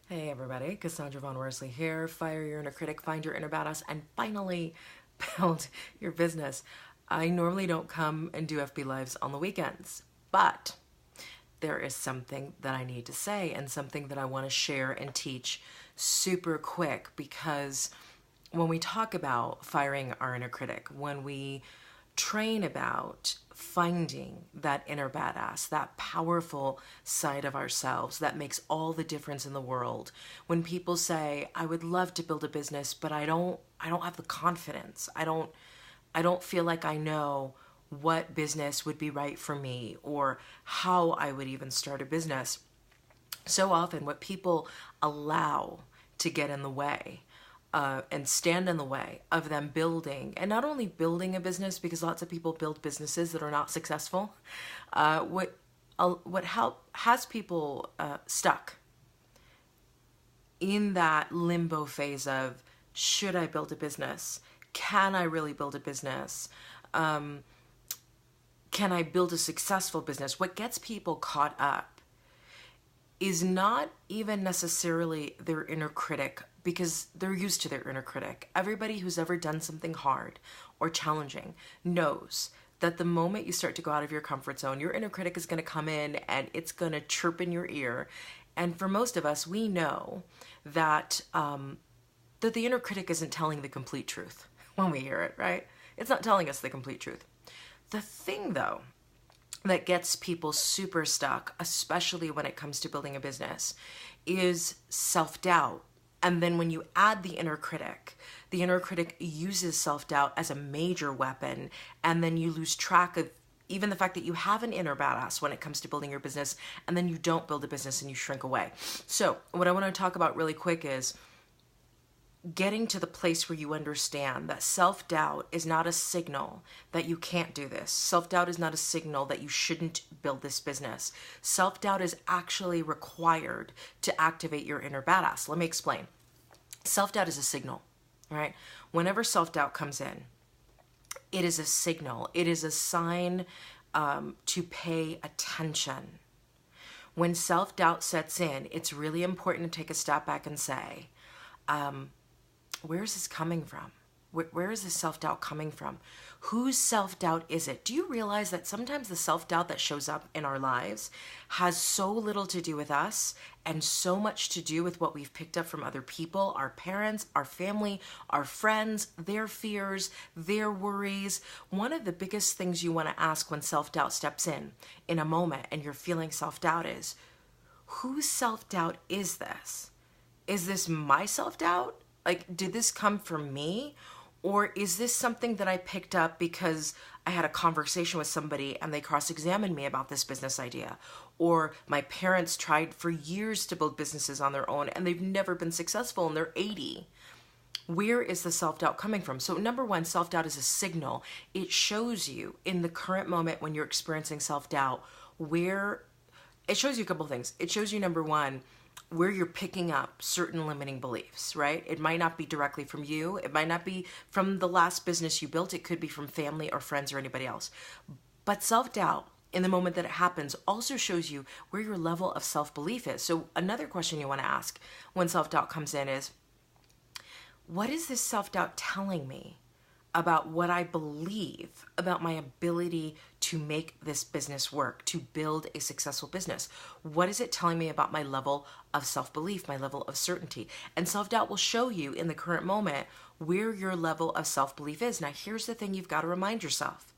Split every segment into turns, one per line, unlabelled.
Hey everybody, Cassandra Von Worsley here. Fire your inner critic, find your inner badass, and finally build your business. I normally don't come and do FB Lives on the weekends, but there is something that I need to say and something that I want to share and teach super quick, because when we talk about firing our inner critic, when we train about finding that inner badass, that powerful side of ourselves that makes all the difference in the world. When people say, I would love to build a business, but I don't have the confidence. I don't feel like I know what business would be right for me or how I would even start a business. So often what people allow to get in the way and stand in the way of them building, and not only building a business, because lots of people build businesses that are not successful. What has people stuck in that limbo phase of, should I build a business? Can I really build a business? Can I build a successful business? What gets people caught up is not even necessarily their inner critic, because they're used to their inner critic. Everybody who's ever done something hard or challenging knows that the moment you start to go out of your comfort zone, your inner critic is going to come in and it's going to chirp in your ear. And for most of us, we know that that the inner critic isn't telling the complete truth when we hear it, right? It's not telling us the complete truth. The thing, though, that gets people super stuck, especially when it comes to building a business, is self-doubt. And then when you add the inner critic uses self-doubt as a major weapon, and then you lose track of even the fact that you have an inner badass when it comes to building your business, and then you don't build a business and you shrink away. So what I want to talk about really quick is getting to the place where you understand that self-doubt is not a signal that you can't do this. Self-doubt is not a signal that you shouldn't build this business. Self-doubt is actually required to activate your inner badass. Let me explain. Self-doubt is a signal, right? Whenever self-doubt comes in, it is a signal. It is a sign to pay attention. When self-doubt sets in, it's really important to take a step back and say, where is this coming from? Where is this self-doubt coming from? Whose self-doubt is it? Do you realize that sometimes the self-doubt that shows up in our lives has so little to do with us and so much to do with what we've picked up from other people, our parents, our family, our friends, their fears, their worries? One of the biggest things you want to ask when self-doubt steps in a moment and you're feeling self-doubt is, whose self-doubt is this? Is this my self-doubt? Like, did this come from me? Or is this something that I picked up because I had a conversation with somebody and they cross-examined me about this business idea? Or my parents tried for years to build businesses on their own and they've never been successful and they're 80. Where is the self-doubt coming from? So number one, self-doubt is a signal. It shows you in the current moment when you're experiencing self-doubt where it shows you a couple things. It shows you, number one, where you're picking up certain limiting beliefs, right? It might not be directly from you. It might not be from the last business you built. It could be from family or friends or anybody else. But self-doubt, in the moment that it happens, also shows you where your level of self-belief is. So another question you want to ask when self-doubt comes in is, what is this self-doubt telling me about what I believe about my ability to make this business work, to build a successful business? What is it telling me about my level of self-belief, my level of certainty? And self-doubt will show you in the current moment where your level of self-belief is. Now, here's the thing you've got to remind yourself.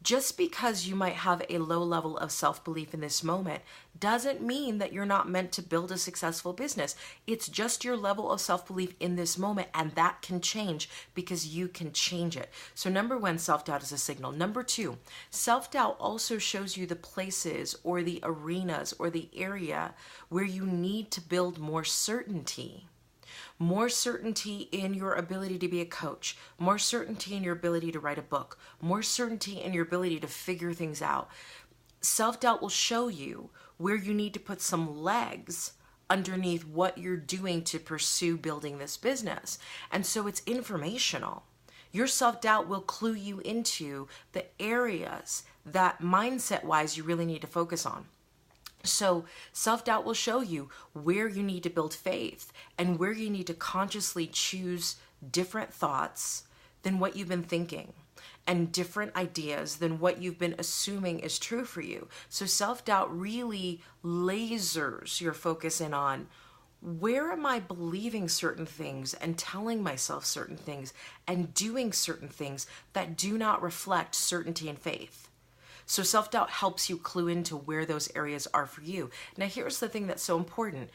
Just because you might have a low level of self-belief in this moment doesn't mean that you're not meant to build a successful business. It's just your level of self-belief in this moment, and that can change because you can change it. So number one, self-doubt is a signal. Number two, self-doubt also shows you the places or the arenas or the area where you need to build more certainty. More certainty in your ability to be a coach, more certainty in your ability to write a book, more certainty in your ability to figure things out. Self-doubt will show you where you need to put some legs underneath what you're doing to pursue building this business. And so it's informational. Your self-doubt will clue you into the areas that mindset-wise you really need to focus on. So self-doubt will show you where you need to build faith and where you need to consciously choose different thoughts than what you've been thinking and different ideas than what you've been assuming is true for you. So self-doubt really lasers your focus in on, where am I believing certain things and telling myself certain things and doing certain things that do not reflect certainty and faith? So self-doubt helps you clue into where those areas are for you. Now, here's the thing that's so important.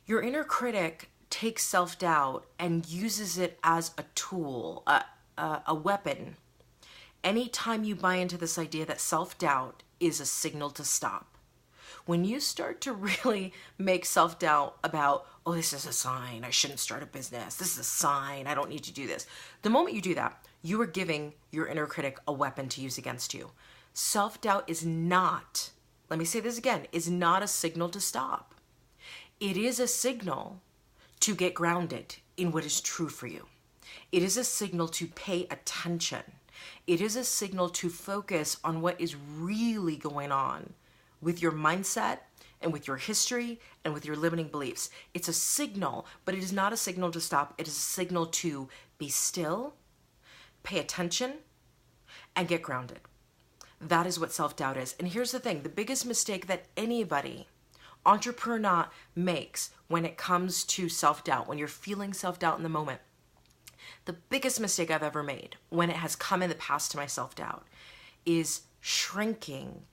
Your inner critic takes self-doubt and uses it as a tool, a weapon. Anytime you buy into this idea that self-doubt is a signal to stop. When you start to really make self-doubt about, oh, this is a sign, I shouldn't start a business. This is a sign, I don't need to do this. The moment you do that, you are giving your inner critic a weapon to use against you. Self-doubt is not, let me say this again, is not a signal to stop. It is a signal to get grounded in what is true for you. It is a signal to pay attention. It is a signal to focus on what is really going on with your mindset and with your history and with your limiting beliefs. It's a signal, but it is not a signal to stop. It is a signal to be still, pay attention, and get grounded. That is what self-doubt is. And here's the thing, the biggest mistake that anybody, entrepreneur, makes when it comes to self-doubt, when you're feeling self-doubt in the moment, the biggest mistake I've ever made when it has come in the past to my self-doubt is shrinking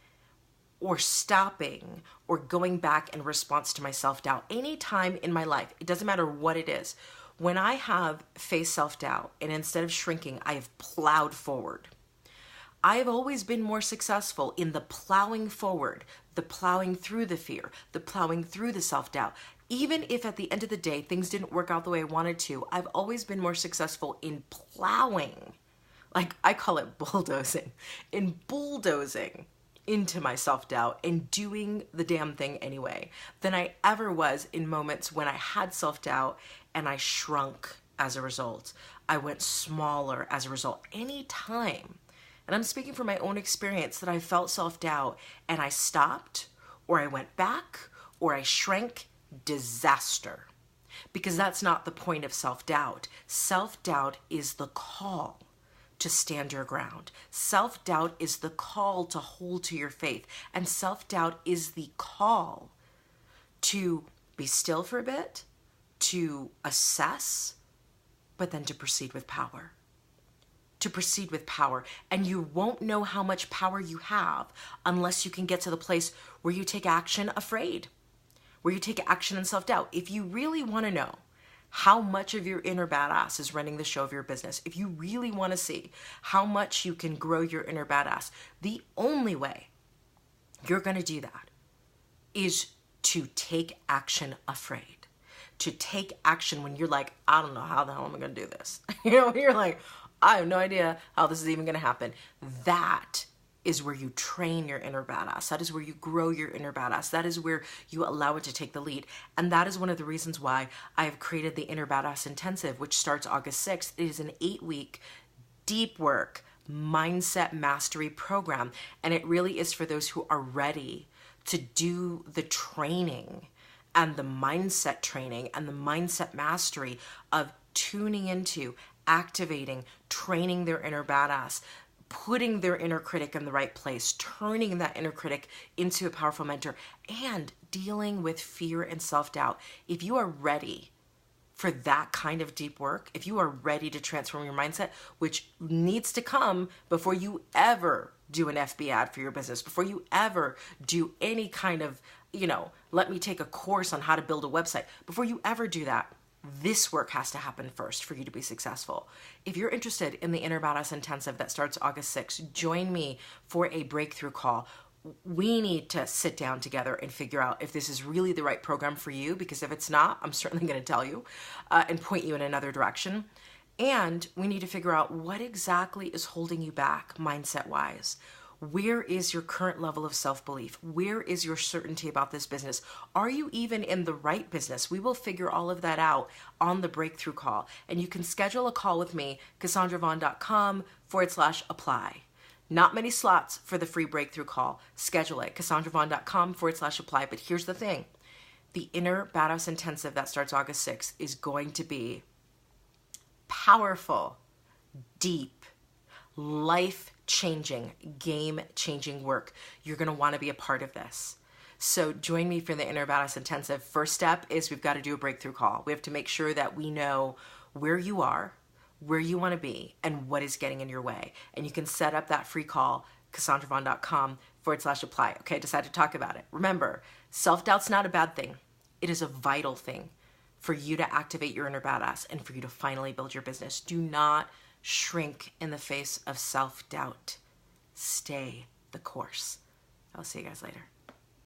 or stopping or going back in response to my self-doubt. Anytime in my life, it doesn't matter what it is, when I have faced self-doubt and instead of shrinking, I have plowed forward. I have always been more successful in the plowing forward, the plowing through the fear, the plowing through the self-doubt. Even if at the end of the day, things didn't work out the way I wanted to, I've always been more successful in plowing, like I call it bulldozing, in bulldozing into my self-doubt and doing the damn thing anyway, than I ever was in moments when I had self-doubt and I shrunk as a result. I went smaller as a result. Anytime, and I'm speaking from my own experience, that I felt self-doubt and I stopped or I went back or I shrank, disaster. Because that's not the point of self-doubt. Self-doubt is the call to stand your ground. Self-doubt is the call to hold to your faith. And self-doubt is the call to be still for a bit, to assess, but then to proceed with power. To proceed with power. And you won't know how much power you have unless you can get to the place where you take action afraid, where you take action in self-doubt. If you really want to know how much of your inner badass is running the show of your business, if you really want to see how much you can grow your inner badass, the only way you're going to do that is to take action afraid. To take action when you're like, I don't know how the hell am I going to do this. When you're like, I have no idea how this is even going to happen. That is where you train your inner badass. That is where you grow your inner badass. That is where you allow it to take the lead. And that is one of the reasons why I have created the Inner Badass Intensive, which starts August 6th. It is an 8-week deep work mindset mastery program. And it really is for those who are ready to do the training and the mindset training and the mindset mastery of tuning into, activating, training their inner badass, putting their inner critic in the right place, turning that inner critic into a powerful mentor, and dealing with fear and self-doubt. If you are ready for that kind of deep work, if you are ready to transform your mindset, which needs to come before you ever do an FB ad for your business, before you ever do any kind of, let me take a course on how to build a website, before you ever do that, this work has to happen first for you to be successful. If you're interested in the Inner Badass Intensive that starts August 6th, join me for a breakthrough call. We need to sit down together and figure out if this is really the right program for you, because if it's not, I'm certainly going to tell you and point you in another direction. And we need to figure out what exactly is holding you back mindset-wise. Where is your current level of self-belief? Where is your certainty about this business? Are you even in the right business? We will figure all of that out on the breakthrough call. And you can schedule a call with me, CassandraVaughn.com/apply. Not many slots for the free breakthrough call. Schedule it, CassandraVaughn.com/apply. But here's the thing. The Inner Badass Intensive that starts August 6th is going to be powerful, deep, life-changing, game-changing work. You're going to want to be a part of this. So join me for the Inner Badass Intensive. First step is we've got to do a breakthrough call. We have to make sure that we know where you are, where you want to be, and what is getting in your way. And you can set up that free call, CassandraVaughn.com/apply. Okay, decide to talk about it. Remember, self-doubt's not a bad thing. It is a vital thing for you to activate your inner badass and for you to finally build your business. Do not shrink in the face of self-doubt. Stay the course. I'll see you guys later.